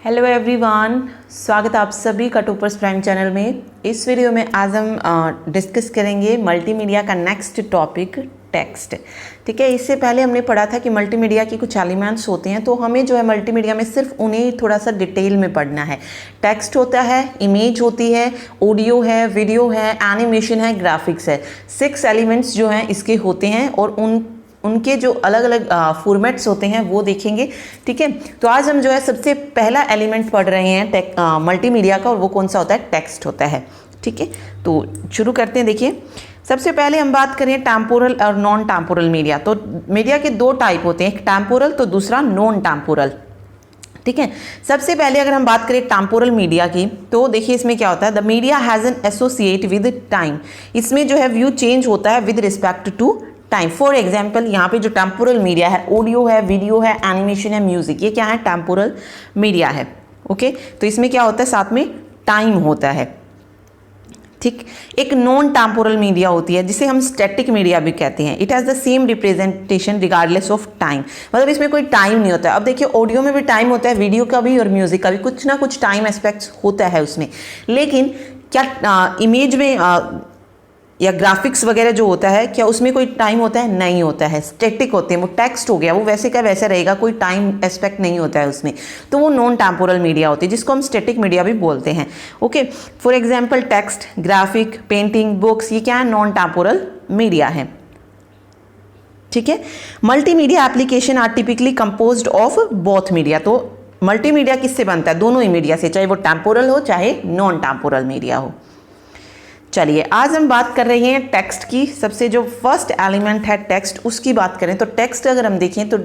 Hello everyone, स्वागत है आप सभी का टॉपर्स प्राइम चैनल में। इस वीडियो में आज हम डिस्कस करेंगे मल्टीमीडिया का नेक्स्ट टॉपिक टेक्स्ट। ठीक है, इससे पहले हमने पढ़ा था कि मल्टीमीडिया की कुछ एलिमेंट्स होते हैं, तो हमें जो है मल्टीमीडिया में सिर्फ उन्हें थोड़ा सा डिटेल में पढ़ना है। टेक्स्ट होता है, इमेज होती है, ऑडियो है, वीडियो है, एनिमेशन है, ग्राफिक्स है। 6 एलिमेंट्स जो हैं इसके होते हैं और उनके जो अलग अलग फॉर्मेट्स होते हैं वो देखेंगे। ठीक है, तो आज हम जो है सबसे पहला एलिमेंट पढ़ रहे हैं मल्टीमीडिया का, और वो कौन सा होता है? टेक्स्ट होता है। ठीक है, तो शुरू करते हैं। देखिए, सबसे पहले हम बात करें टेम्पोरल और नॉन टेम्पोरल मीडिया। तो मीडिया के 2 टाइप होते हैं, एक टेम्पोरल तो दूसरा नॉन टेम्पोरल। ठीक है, सबसे पहले अगर हम बात करें टेम्पोरल मीडिया की, तो देखिए इसमें क्या होता है, the media has an associate with time. इसमें जो है व्यू चेंज होता है with respect to time. For example, यहाँ पे जो टेम्पोरल मीडिया है, ऑडियो है, वीडियो है, एनिमेशन है, म्यूजिक, ये क्या है? टेम्पोरल मीडिया है। ओके, तो इसमें क्या होता है? साथ में टाइम होता है। ठीक, एक नॉन टेम्पोरल मीडिया होती है जिसे हम स्टैटिक मीडिया भी कहते हैं। It has the same representation regardless of time, मतलब इसमें कोई टाइम नहीं होता है। अब देखिए, ऑडियो में भी टाइम होता है, वीडियो का भी और म्यूजिक का भी, कुछ ना कुछ टाइम एस्पेक्ट्स होता है उसमें। लेकिन क्या इमेज में या ग्राफिक्स वगैरह जो होता है, क्या उसमें कोई टाइम होता है? नहीं होता है, स्टैटिक होते हैं। वो टेक्स्ट हो गया, वो वैसे का वैसा रहेगा, कोई टाइम एस्पेक्ट नहीं होता है उसमें, तो वो नॉन टेम्पोरल मीडिया होती है, जिसको हम स्टैटिक मीडिया भी बोलते हैं। Okay, for example text, graphic, painting, books, ये क्या है? नॉन टेम्पोरल मीडिया है। ठीक है, multimedia application are typically composed of both media. तो मल्टीमीडिया किससे बनता है? दोनों ही मीडिया से, चाहे वो टेम्पोरल हो चाहे नॉन टेम्पोरल मीडिया हो। चलिए, आज हम बात कर रहे हैं टेक्स्ट की। सबसे जो फर्स्ट एलिमेंट है टेक्स्ट, उसकी बात करें तो टेक्स्ट अगर हम देखें तो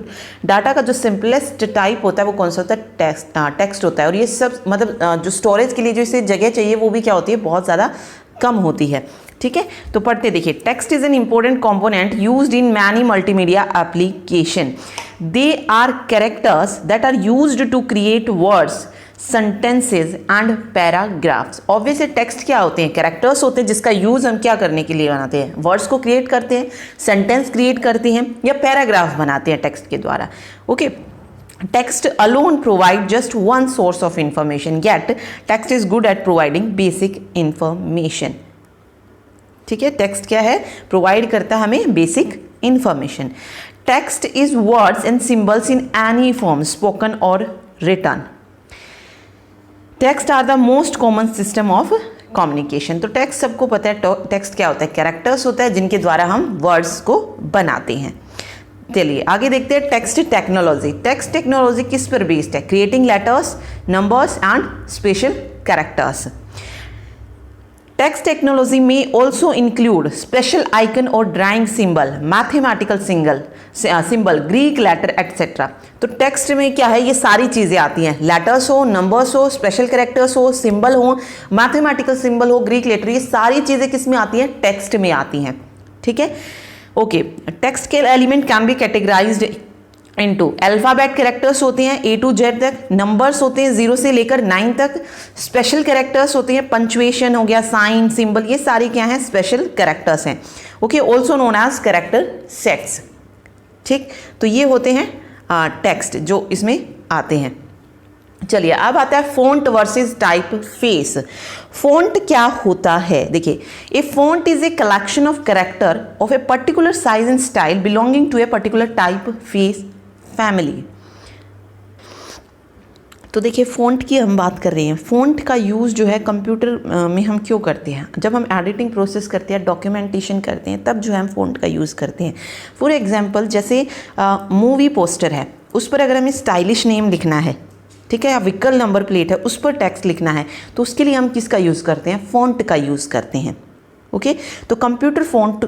डाटा का जो सिंपलेस्ट टाइप होता है वो कौन सा होता है? टेक्स्ट होता है। और ये सब मतलब जो स्टोरेज के लिए जो इसे जगह चाहिए वो भी क्या होती है? बहुत ज़्यादा कम होती है। ठीक है, तो पढ़ते देखिए, text is an important component used in many multimedia application. They are characters that are used to create words, sentences and paragraphs. Obviously text क्या होते हैं? कैरेक्टर्स होते हैं जिसका यूज हम क्या करने के लिए बनाते हैं? वर्ड्स को क्रिएट करते हैं, सेंटेंस क्रिएट करते हैं या पैराग्राफ बनाते हैं टेक्स्ट के द्वारा। Okay, text alone provide just one source of information, yet text is good at providing basic information. ठीक है, टेक्स्ट क्या है? प्रोवाइड करता है हमें basic information. Text is words and symbols in any form, spoken और written. Text are the most common system of communication. तो text सबको पता है, टेक्स्ट क्या होता है? कैरेक्टर्स होता है जिनके द्वारा हम वर्ड्स को बनाते हैं। चलिए आगे देखते हैं टेक्स्ट टेक्नोलॉजी। टेक्स्ट टेक्नोलॉजी किस पर बेस्ड है? Creating letters, numbers and special characters. Text technology में ऑल्सो इंक्लूड स्पेशल आइकन और drawing symbol, mathematical symbol, Greek letter etcetera. तो टेक्स्ट में क्या है? ये सारी चीज़ें आती हैं, लेटर्स हो, नंबर्स हो, स्पेशल कैरेक्टर्स हो, सिंबल हो, मैथमेटिकल सिंबल हो, ग्रीक लेटर, ये सारी चीज़ें किस में आती हैं? टेक्स्ट में आती हैं। ठीक है, ओके। टेक्स्ट के element can be categorised into alphabet characters होते हैं A to Z तक, नंबर्स होते हैं 0 से लेकर 9 तक, स्पेशल कैरेक्टर्स होते हैं, पंक्चुएशन हो गया, साइन, सिंबल, ये सारी क्या हैं? स्पेशल कैरेक्टर्स हैं। Okay, also known as character sets. ठीक, तो ये होते हैं टेक्स्ट जो इसमें आते हैं। चलिए अब आता है font versus typeface. Font क्या होता है? देखिए, a font is a collection of character of a particular size and style belonging to a particular typeface family. तो देखिए, फ़ॉन्ट की हम बात कर रहे हैं। फ़ॉन्ट का यूज़ जो है कंप्यूटर में हम क्यों करते हैं? जब हम एडिटिंग प्रोसेस करते हैं, डॉक्यूमेंटेशन करते हैं, तब जो है हम फ़ॉन्ट का यूज़ करते हैं। फॉर एग्जांपल, जैसे मूवी पोस्टर है, उस पर अगर हमें स्टाइलिश नेम लिखना है, ठीक है, या व्हीकल नंबर प्लेट है, उस पर टेक्स्ट लिखना है, तो उसके लिए हम किसका यूज़ करते हैं? फ़ॉन्ट का यूज़ करते हैं। ओके, तो कंप्यूटर फ़ॉन्ट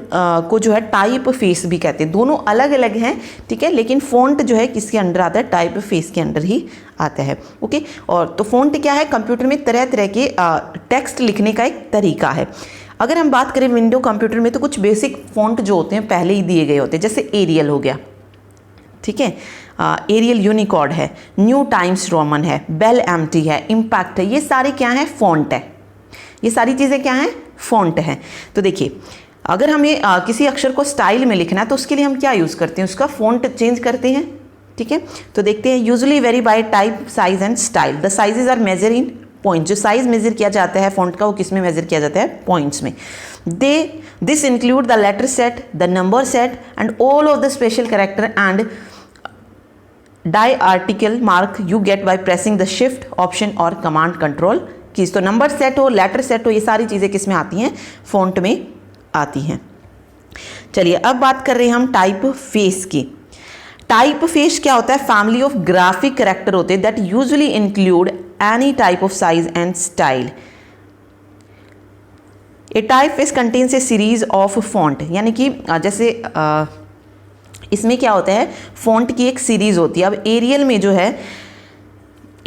को जो है टाइप फेस भी कहते हैं। दोनों अलग अलग हैं, ठीक है, लेकिन फ़ॉन्ट जो है किसके अंडर आता है? टाइप फेस के अंडर ही आता है। ओके, और तो फ़ॉन्ट क्या है? कंप्यूटर में तरह तरह के टेक्स्ट लिखने का एक तरीका है। अगर हम बात करें विंडो कंप्यूटर में, तो कुछ बेसिक फ़ॉन्ट जो होते हैं पहले ही दिए गए होते हैं, जैसे एरियल हो गया, ठीक है, एरियल यूनिकोड है, न्यू टाइम्स रोमन है, बेल एम्प्टी है, इम्पैक्ट है, ये सारे क्या हैं? फ़ॉन्ट है। ये सारी चीज़ें क्या हैं? फ़ॉन्ट है। तो देखिए, अगर हमें किसी अक्षर को स्टाइल में लिखना है तो उसके लिए हम क्या यूज़ करते हैं? उसका फ़ॉन्ट चेंज करते हैं। ठीक है, तो देखते हैं usually vary by type, size and style. The sizes are measure in point. जो साइज मेजर किया जाता है फॉन्ट का वो किस में मेजर किया जाता है? पॉइंट्स में। This include the letter set, the number set and all of the special character and diacritical mark you get by pressing the shift option और कमांड कंट्रोल कीज। तो नंबर सेट हो, letter set हो, ये सारी चीज़ें किस में आती हैं? फॉन्ट में आती हैं। चलिए अब बात कर रहे हैं हम टाइप फेस की। टाइप फेस क्या होता है? फैमिली ऑफ ग्राफिक कैरेक्टर होते हैं that usually include any type of size and style. A type face contains A series of font, यानी कि जैसे इसमें क्या होता है? फॉन्ट की एक सीरीज होती है। अब एरियल में जो है,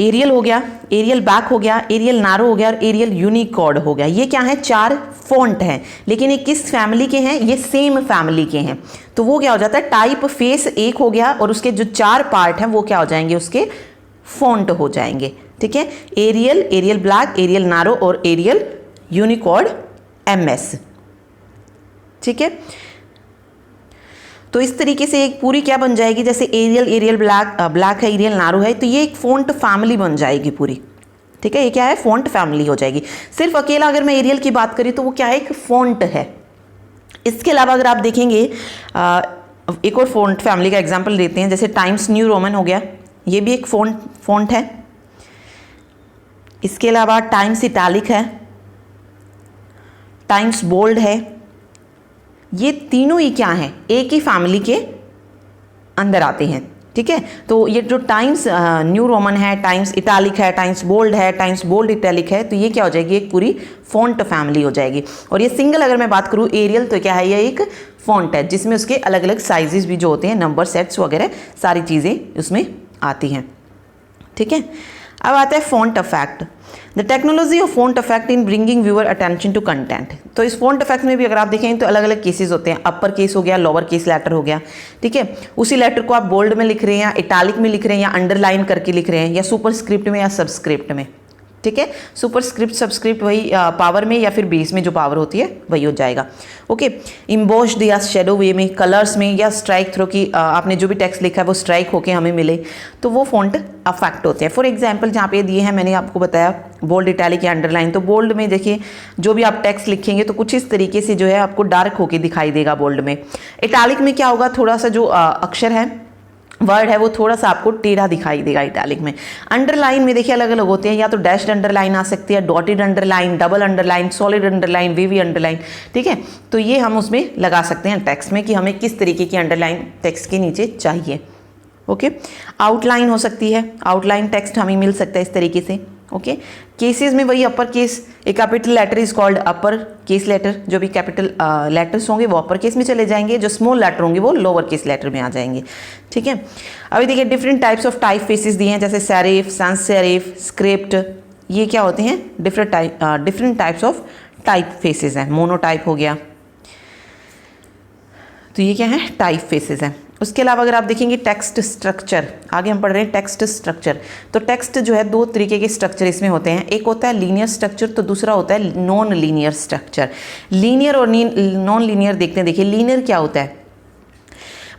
एरियल हो गया, एरियल बैक हो गया, एरियल नारो हो गया और एरियल यूनिकोड हो गया। ये क्या है? 4 फॉन्ट हैं, लेकिन ये किस फैमिली के हैं? ये सेम फैमिली के हैं। तो वो क्या हो जाता है? टाइप फेस एक हो गया और उसके जो 4 पार्ट हैं वो क्या हो जाएंगे? उसके फॉन्ट हो जाएंगे। ठीक है, एरियल, एरियल ब्लैक, एरियल नारो और एरियल यूनिकोड MS। ठीक है, तो इस तरीके से एक पूरी क्या बन जाएगी? जैसे एरियल, एरियल ब्लैक है, एरियल नारो है, तो ये एक फॉन्ट फैमिली बन जाएगी पूरी। ठीक है, ये क्या है? फॉन्ट फैमिली हो जाएगी। सिर्फ अकेला अगर मैं एरियल की बात करी तो वो क्या है? एक फॉन्ट है। इसके अलावा अगर आप देखेंगे एक और फॉन्ट फैमिली का एग्जांपल देते हैं, जैसे टाइम्स न्यू रोमन हो गया, ये भी एक फॉन्ट है। इसके अलावा टाइम्स इटैलिक है, टाइम्स बोल्ड है। ये तीनों ही क्या हैं? एक ही फैमिली के अंदर आते हैं। ठीक है, तो ये जो टाइम्स न्यू रोमन है, टाइम्स इटैलिक है, टाइम्स बोल्ड है, टाइम्स बोल्ड इटैलिक है, तो ये क्या हो जाएगी? एक पूरी फॉन्ट फैमिली हो जाएगी। और ये सिंगल अगर मैं बात करूँ एरियल, तो क्या है? ये एक फॉन्ट है जिसमें उसके अलग अलग साइजेस भी जो होते हैं, नंबर सेट्स वगैरह सारी चीज़ें उसमें आती हैं। ठीक है, अब आता है font effect. The technology of font effect in bringing viewer attention to content. तो इस फॉन्ट इफेक्ट में भी अगर आप देखें तो अलग अलग केसेस होते हैं। अपर केस हो गया, लोअर केस लेटर हो गया। ठीक है, उसी लेटर को आप बोल्ड में लिख रहे हैं या इटैलिक में लिख रहे हैं या अंडरलाइन करके लिख रहे हैं या सुपरस्क्रिप्ट में या सबस्क्रिप्ट में। ठीक है, सुपरस्क्रिप्ट सबस्क्रिप्ट वही पावर में या फिर बेस में जो पावर होती है वही हो जाएगा। ओके, इम्बोस्ड या शेडो वे में, कलर्स में या स्ट्राइक थ्रो की आपने जो भी टेक्स्ट लिखा है वो स्ट्राइक होके हमें मिले, तो वो फॉन्ट अफेक्ट होते हैं। फॉर एग्जांपल जहाँ पे दिए हैं मैंने आपको बताया बोल्ड, इटैलिक या अंडरलाइन, तो बोल्ड में देखिए जो भी आप टेक्स्ट लिखेंगे तो कुछ इस तरीके से जो है आपको डार्क होके दिखाई देगा बोल्ड में। इटैलिक में क्या होगा? थोड़ा सा जो अक्षर है, वर्ड है, वो थोड़ा सा आपको टेढ़ा दिखाई देगा इटैलिक में। अंडरलाइन में देखिए अलग अलग होते हैं, या तो डैश्ड अंडरलाइन आ सकती है, dotted underline, double underline, solid underline, wavy underline. ठीक है, तो ये हम उसमें लगा सकते हैं टेक्स्ट में कि हमें किस तरीके की अंडरलाइन टेक्स्ट के नीचे चाहिए। ओके, आउटलाइन हो सकती है, आउटलाइन टेक्स्ट हमें मिल सकता है इस तरीके से। ओके, केसेस में वही upper case, a capital letter is called upper case letter. जो भी कैपिटल लेटर्स होंगे वो अपर केस में चले जाएंगे, जो स्मॉल लेटर होंगे वो लोअर केस लेटर में आ जाएंगे। ठीक है, अभी देखिए different types of type faces दिए हैं, जैसे सेरिफ, sans सेरिफ, स्क्रिप्ट। ये क्या होते हैं? Different types of type faces हैं। मोनोटाइप हो गया, तो ये क्या है? टाइप फेसेस हैं। उसके अलावा अगर आप देखेंगे टेक्स्ट स्ट्रक्चर, आगे हम पढ़ रहे हैं टेक्स्ट स्ट्रक्चर। तो टेक्स्ट जो है 2 तरीके के स्ट्रक्चर इसमें होते हैं। एक होता है लीनियर स्ट्रक्चर, तो दूसरा होता है नॉन लीनियर स्ट्रक्चर। लीनियर और नॉन लीनियर देखते हैं। देखिए लीनियर क्या होता है?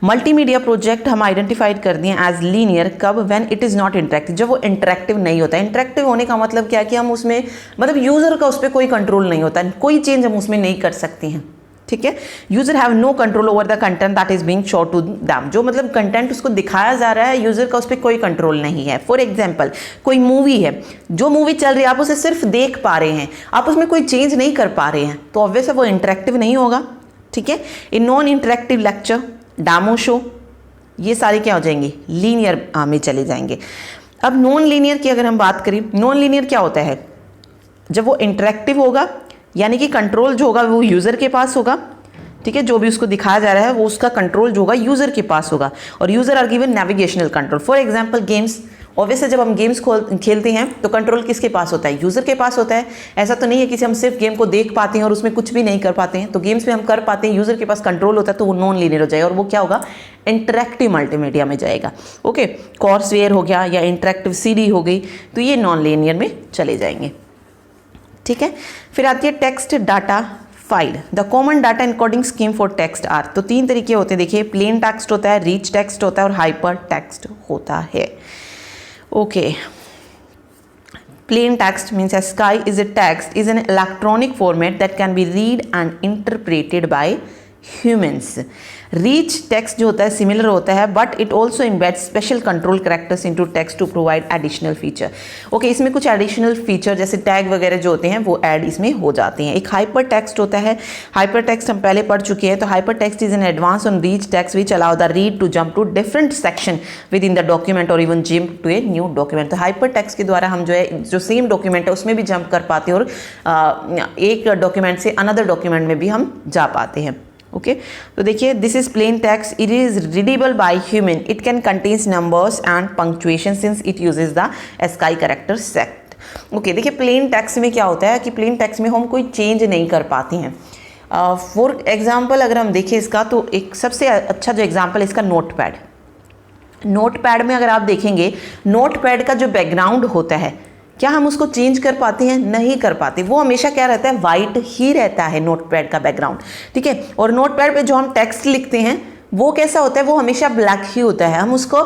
मल्टीमीडिया प्रोजेक्ट हम आइडेंटिफाइड कर दिए एज लीनियर कब? When it is not interactive, जब वो इंटरेक्टिव नहीं होता है। इंटरेक्टिव होने का मतलब क्या है? कि हम उसमें मतलब यूज़र का उस पर कोई कंट्रोल नहीं होता, कोई चेंज हम उसमें नहीं कर सकते हैं। ठीक है, user have no control over the content that is being showed to them. जो मतलब कंटेंट उसको दिखाया जा रहा है, यूजर का उस पर कोई कंट्रोल नहीं है। फॉर एग्जाम्पल कोई मूवी है, जो मूवी चल रही है आप उसे सिर्फ देख पा रहे हैं, आप उसमें कोई चेंज नहीं कर पा रहे हैं, तो ऑब्वियस है वो इंटरेक्टिव नहीं होगा। ठीक है, in non interactive lecture, demo show, ये सारे क्या हो जाएंगे? लीनियर में चले जाएंगे। अब नॉन लीनियर की अगर हम बात करें, नॉन लीनियर क्या होता है? जब वो इंटरेक्टिव होगा, यानी कि कंट्रोल जो होगा वो यूज़र के पास होगा। ठीक है, जो भी उसको दिखाया जा रहा है वो उसका कंट्रोल जो होगा यूज़र के पास होगा, और user are given navigational control. For example games, obviously जब हम गेम्स खेलते हैं तो कंट्रोल किसके पास होता है? यूज़र के पास होता है। ऐसा तो नहीं है कि हम सिर्फ गेम को देख पाते हैं और उसमें कुछ भी नहीं कर पाते हैं, तो गेम्स में हम कर पाते हैं, यूज़र के पास कंट्रोल होता है, तो वो नॉन लीनियर हो जाएगा और वो क्या होगा? इंटरेक्टिव मल्टीमीडिया में जाएगा। ओके, कॉर्सवेयर हो गया या इंटरेक्टिव CD हो गई, तो ये नॉन लीनियर में चले जाएंगे। ठीक है, फिर आती है text data file. The common data encoding scheme for text are, तो 3 तरीके होते हैं देखिए, प्लेन टेक्स्ट होता है, रिच टेक्स्ट होता है और हाइपर टेक्स्ट होता है। Okay, plain text means ASCII is a text is an electronic format that can be read and interpreted by humans. Rich text जो होता है सिमिलर होता है, but it also embed special control characters into text to provide additional feature. Okay, इसमें कुछ additional feature जैसे tag वगैरह जो होते हैं वो ऐड इसमें हो जाते हैं। एक हाइपर टेक्स्ट होता है, हाइपर टेक्स्ट हम पहले पढ़ चुके हैं। तो hypertext is an advance on rich text which allow the read to jump to different section within the document और even jump to a new document. तो हाइपर टेक्स्ट के द्वारा हम जो है जो सेम डॉक्यूमेंट है उसमें भी जंप कर पाते हैं और एक डॉक्यूमेंट से अनदर डॉक्यूमेंट में भी हम जा पाते हैं। ओके, तो देखिए this is plain text, it is readable by human, it can contains numbers and punctuation since it uses the ASCII character set. Okay, देखिए प्लेन टेक्स्ट में क्या होता है कि प्लेन टेक्स्ट में हम कोई चेंज नहीं कर पाते हैं। फॉर एग्जाम्पल अगर हम देखें इसका, तो एक सबसे अच्छा जो एग्जाम्पल इसका नोट पैड। नोट पैड में अगर आप देखेंगे, नोट पैड का जो बैकग्राउंड होता है क्या हम उसको चेंज कर पाते हैं? नहीं कर पाते। वो हमेशा क्या रहता है? वाइट ही रहता है नोटपैड का बैकग्राउंड, ठीक है। और नोटपैड पे जो हम टेक्स्ट लिखते हैं वो कैसा होता है? वो हमेशा ब्लैक ही होता है, हम उसको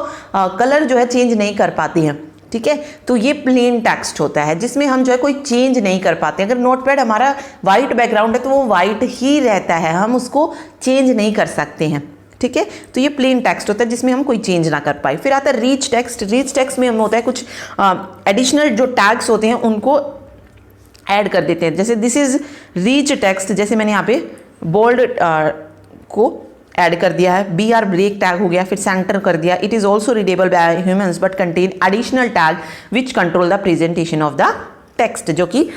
कलर जो है चेंज नहीं कर पाते हैं, ठीक है। तो ये प्लेन टेक्स्ट होता है जिसमें हम जो है कोई चेंज नहीं कर पाते। अगर नोटपैड हमारा वाइट बैकग्राउंड है तो वो वाइट ही रहता है, हम उसको चेंज नहीं कर सकते हैं, ठीक है। तो ये प्लेन टेक्स्ट होता है जिसमें हम कोई चेंज ना कर पाए। फिर आता है रीच टेक्स्ट। रीच टेक्स्ट में हम होता है कुछ एडिशनल जो टैग्स होते हैं उनको ऐड कर देते हैं। जैसे दिस इज रीच टेक्स्ट, जैसे मैंने यहाँ पे बोल्ड को ऐड कर दिया है, BR ब्रेक टैग हो गया, फिर सेंटर कर दिया। It is also readable bye humans but contain additional tag which control the presentation of the text, जो कि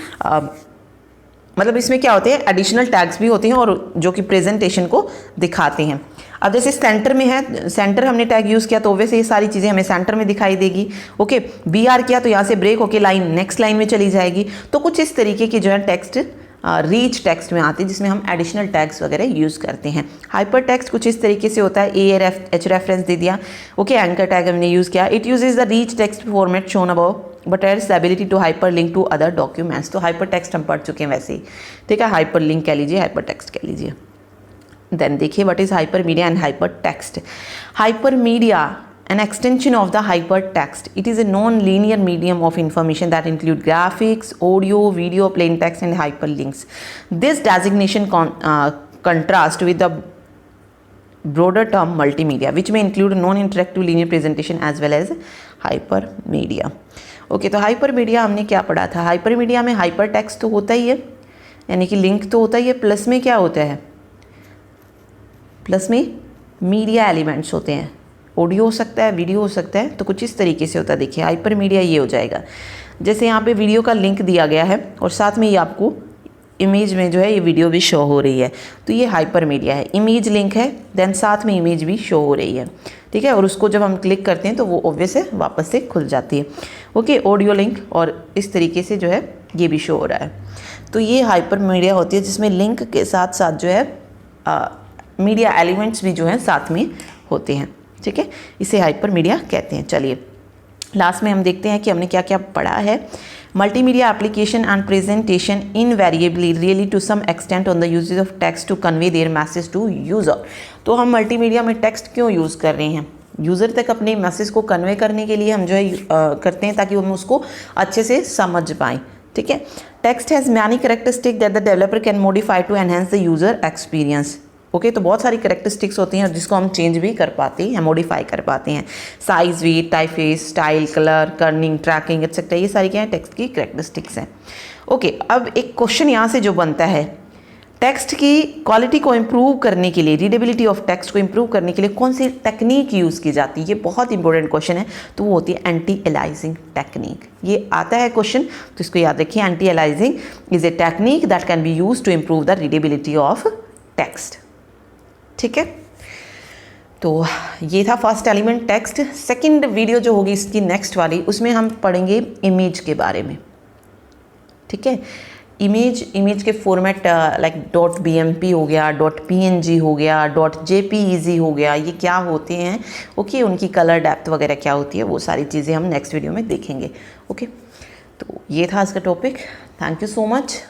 मतलब इसमें क्या होते हैं? एडिशनल टैग्स भी होते हैं और जो कि प्रेजेंटेशन को दिखाते हैं। अब जैसे सेंटर में है, सेंटर हमने टैग यूज़ किया तो वैसे ये सारी चीज़ें हमें सेंटर में दिखाई देगी। ओके, BR किया तो यहाँ से ब्रेक होके लाइन नेक्स्ट लाइन में चली जाएगी। तो कुछ इस तरीके की जो है टेक्स्ट रीच टेक्स्ट में आती है जिसमें हम एडिशनल टैग्स वगैरह यूज़ करते हैं। हाइपर टेक्स्ट कुछ इस तरीके से होता है, ARF रेफरेंस दे दिया। ओके, एंकर टैग हमने यूज़ किया। It uses the rich text format shown above but adds the ability to hyperlink to other documents. तो हाइपर टेक्स्ट हम पढ़ चुके हैं वैसे ही, ठीक है। हाइपर लिंक कह लीजिए, हाइपर टेक्स्ट कह लीजिए। देन देखिए what is hyper media and hyper text. Hyper media an extension of the hypertext. It is a non-linear medium of information that include graphics, audio, video, plain text and hyperlinks. This designation contrasts with the broader term multimedia which may include non-interactive linear presentation as well as hypermedia. Okay, तो hypermedia हमने क्या पढ़ा था? hypermedia में hypertext तो होता ही है, यानी कि लिंक तो होता ही है, प्लस में क्या होता है? प्लस में मीडिया एलिमेंट्स होते हैं, ऑडियो हो सकता है, वीडियो हो सकता है। तो कुछ इस तरीके से होता है। देखिए हाइपर मीडिया ये हो जाएगा, जैसे यहाँ पे वीडियो का लिंक दिया गया है और साथ में ये आपको इमेज में जो है ये वीडियो भी शो हो रही है, तो ये हाइपर मीडिया है। इमेज लिंक है, देन साथ में इमेज भी शो हो रही है, ठीक है। और उसको जब हम क्लिक करते हैं तो वो ऑब्वियस है वापस से खुल जाती है। ओके, ऑडियो लिंक और इस तरीके से जो है ये भी शो हो रहा है। तो ये हाइपर मीडिया होती है जिसमें लिंक के साथ साथ जो है मीडिया एलिमेंट्स भी जो हैं साथ में होते हैं, ठीक है। इसे हाइपर मीडिया कहते हैं। चलिए लास्ट में हम देखते हैं कि हमने क्या क्या पढ़ा है। Multimedia application and presentation invariably rely to some extent on the uses of text to convey their message to user. तो हम मल्टीमीडिया में टेक्स्ट क्यों यूज़ कर रहे हैं? यूज़र तक अपने मैसेज को कन्वे करने के लिए हम जो है करते हैं ताकि हम उसको अच्छे से समझ पाएँ, ठीक है। Text has many characteristic that the developer can modify to enhance the user experience. Okay, तो बहुत सारी कैरेक्टरिस्टिक्स होती हैं जिसको हम चेंज भी कर पाते हैं, मॉडिफाई कर पाते हैं। Size, weight, typeface, style, colour, kerning, tracking etcetera, ये सारी क्या है? टेक्स्ट की कैरेक्टरिस्टिक्स हैं। ओके, अब एक क्वेश्चन यहाँ से जो बनता है, टेक्स्ट की क्वालिटी को इम्प्रूव करने के लिए, रीडेबिलिटी ऑफ टेक्स्ट को इम्प्रूव करने के लिए कौन सी टेक्निक यूज़ की जाती है? ये बहुत इंपॉर्टेंट क्वेश्चन है। तो वो होती है एंटी एलाइजिंग टेक्निक। ये आता है क्वेश्चन, तो इसको याद रखिए। Anti aliasing is a technique that can be use to improve the readability of text, ठीक है। तो ये था first element text. Second video जो होगी इसकी नेक्स्ट वाली, उसमें हम पढ़ेंगे इमेज के बारे में, ठीक है। इमेज के फॉर्मेट लाइक .bmp हो गया, .png हो गया, .jpeg हो गया, ये क्या होते हैं? ओके, उनकी कलर डेप्थ वगैरह क्या होती है, वो सारी चीज़ें हम नेक्स्ट वीडियो में देखेंगे। ओके, तो ये था इसका topic. Thank you so much.